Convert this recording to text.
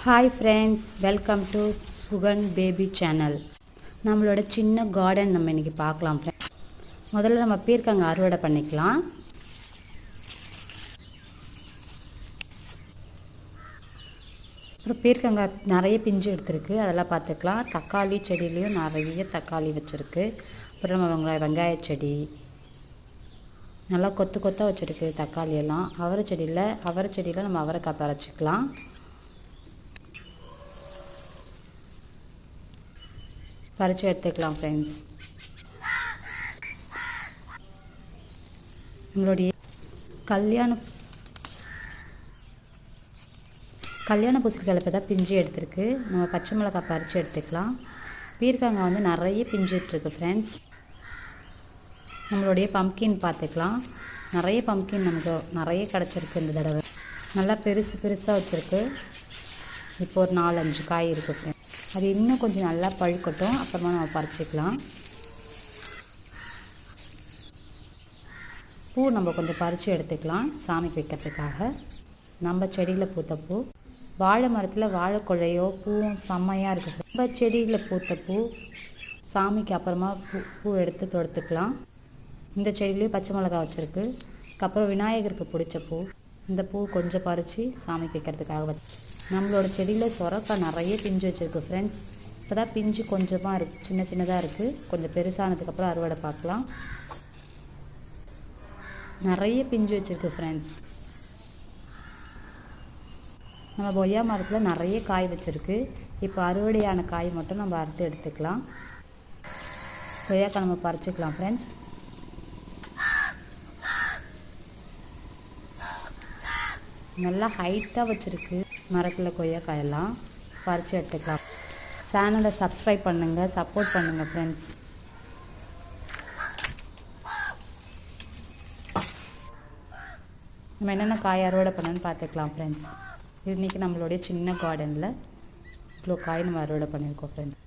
Hi friends, welcome to Sugan baby channel. நம்மளோட சின்ன garden நம்ம இன்றைக்கி பார்க்கலாம் ஃப்ரெண்ட்ஸ். முதல்ல நம்ம பீர்க்கங்காய் அறுவடை பண்ணிக்கலாம். அப்புறம் பீர்க்கங்காய் நிறைய பிஞ்சு எடுத்துருக்கு, அதெல்லாம் பார்த்துக்கலாம். தக்காளி செடியிலையும் நிறைய தக்காளி வச்சுருக்கு. அப்புறம் நம்ம வெங்காய செடி நல்லா கொத்து கொத்தாக வச்சுருக்கு. தக்காளி எல்லாம் அவரை செடியில் நம்ம அவரைக்காய் பறிச்சிக்கலாம். பறித்து எடுத்துக்கலாம் ஃப்ரெண்ட்ஸ். நம்மளுடைய கல்யாண பூசணிக்காயில் இப்போ தான் பிஞ்சு எடுத்துருக்கு. நம்ம பச்சை மிளகாய் பறித்து எடுத்துக்கலாம். பீர்க்கங்காய் வந்து நிறைய பிஞ்சிட்ருக்கு ஃப்ரெண்ட்ஸ். நம்மளுடைய பம்ப்கின் பார்த்துக்கலாம். நிறைய பம்ப்கின் நமக்கு நிறைய கிடச்சிருக்கு. இந்த தடவை நல்லா பெருசாக வச்சுருக்கு. இப்போ ஒரு 4-5 காய் இருக்குது ஃப்ரெண்ட்ஸ். அது இன்னும் கொஞ்சம் நல்லா பழுக்கட்டும், அப்புறமா நம்ம பறிச்சிக்கலாம். பூ நம்ம கொஞ்சம் பறித்து எடுத்துக்கலாம் சாமிக்கு வைக்கிறதுக்காக. நம்ம செடியில் பூத்த பூ, வாழை மரத்தில் வாழைக்குழையோ பூவும் செம்மையாக இருக்குது. நம்ம செடியில் பூத்த பூ சாமிக்கு அப்புறமா பூ எடுத்து தொடுத்துக்கலாம். இந்த செடியிலையும் பச்சை மிளகாய் வச்சுருக்கு. அதுக்கப்புறம் விநாயகருக்கு பிடிச்ச பூ, இந்த பூ கொஞ்சம் பறித்து சாமிக்கு வைக்கிறதுக்காக வச்சு. நம்மளோட செடியில் சொரக்காய் நிறைய பிஞ்சு வச்சுருக்கு ஃப்ரெண்ட்ஸ். இப்போ தான் பிஞ்சு கொஞ்சமாக இருக்குது, சின்னதாக இருக்குது. கொஞ்சம் பெருசானதுக்கப்புறம் அறுவடை பார்க்கலாம். நிறைய பிஞ்சு வச்சுருக்கு ஃப்ரெண்ட்ஸ். நம்ம கொய்யா மரத்தில் நிறைய காய் வச்சுருக்கு. இப்போ அறுவடையான காய் மட்டும் நம்ம அறுத்து எடுத்துக்கலாம். கொய்யாக்காய் நம்ம பறிச்சுக்கலாம் ஃப்ரெண்ட்ஸ். நல்லா ஹைட்டாக வச்சுருக்கு மரத்தில் கொய்யாக்காயெல்லாம். பறித்து எடுத்துக்கலாம். சேனலை சப்ஸ்கிரைப் பண்ணுங்கள், சப்போர்ட் பண்ணுங்கள் ஃப்ரெண்ட்ஸ். நம்ம என்னென்ன காய் அறுவடை பண்ணணுன்னு பார்த்துக்கலாம் ஃப்ரெண்ட்ஸ். இன்றைக்கி நம்மளுடைய சின்ன கார்டனில் இவ்வளோ காய் நம்ம அறுவடை பண்ணியிருக்கோம் ஃப்ரெண்ட்ஸ்.